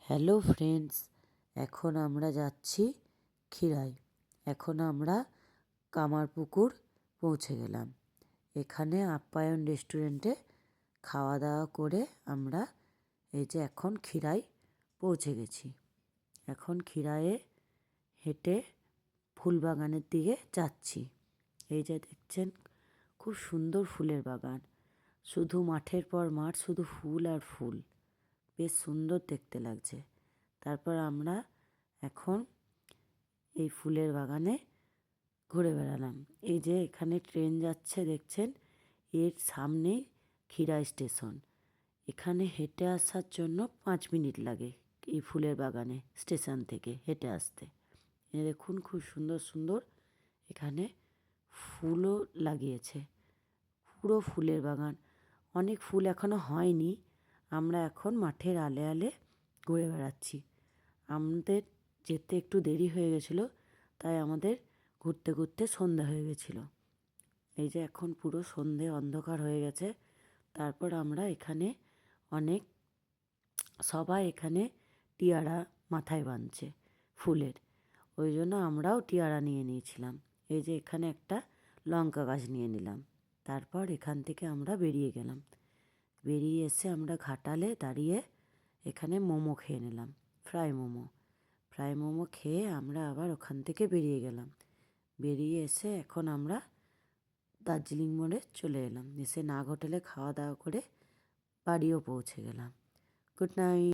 Hello friends, এখন আমরা যাচ্ছি ক্ষীরাই। এখন আমরা কামারপুকুর পৌঁছে গেলাম। এখানে আপ্যায়ন রেস্টুরেন্টে খাওয়া দাওয়া করে আমরা এই যে এখন ক্ষীরাই পৌঁছে গেছি। এখন ক্ষীরাইয়ে হেঁটে ফুলবাগানের দিকে যাচ্ছি। এই যে দেখছেন, খুব সুন্দর ফুলের বাগান, শুধু মাঠের পর মাঠ, শুধু ফুল আর ফুল, বেশ সুন্দর দেখতে লাগছে। তারপর আমরা এখন এই ফুলের বাগানে ঘুরে বেড়ালাম। এই যে এখানে ট্রেন যাচ্ছে দেখছেন, এর সামনেই ক্ষীরাই স্টেশন। এখানে হেঁটে আসার জন্য 5 মিনিট লাগে এই ফুলের বাগানে স্টেশন থেকে হেঁটে আসতে। এ দেখুন, খুব সুন্দর সুন্দর এখানে ফুলও লাগিয়েছে, পুরো ফুলের বাগান। অনেক ফুল এখনো হয়নি। আমরা এখন মাঠের আলে আলে ঘুরে বেড়াচ্ছি। আমাদের যেতে একটু দেরি হয়ে গেছিলো, তাই আমাদের ঘুরতে ঘুরতে সন্ধ্যা হয়ে গেছিলো। এই যে এখন পুরো সন্ধে অন্ধকার হয়ে গেছে। তারপর আমরা এখানে অনেক সবাই এখানে টিয়ারা মাথায় বাঁধছে ফুলের, ওই জন্য আমরাও টিয়ারা নিয়ে নিয়েছিলাম। এই যে এখানে একটা লঙ্কা গাছ নিয়ে নিলাম। তারপর এখান থেকে আমরা বেরিয়ে গেলাম। বেরিয়ে এসে আমরা ঘাটালে দাঁড়িয়ে এখানে মোমো খেয়ে নিলাম, ফ্রাই মোমো। ফ্রাই মোমো খেয়ে আমরা আবার ওখান থেকে বেরিয়ে গেলাম। বেরিয়ে এসে এখন আমরা দার্জিলিং মোড়ে চলে এলাম। এসে নাগ হোটেলে খাওয়া দাওয়া করে বাড়িও পৌঁছে গেলাম। Good night.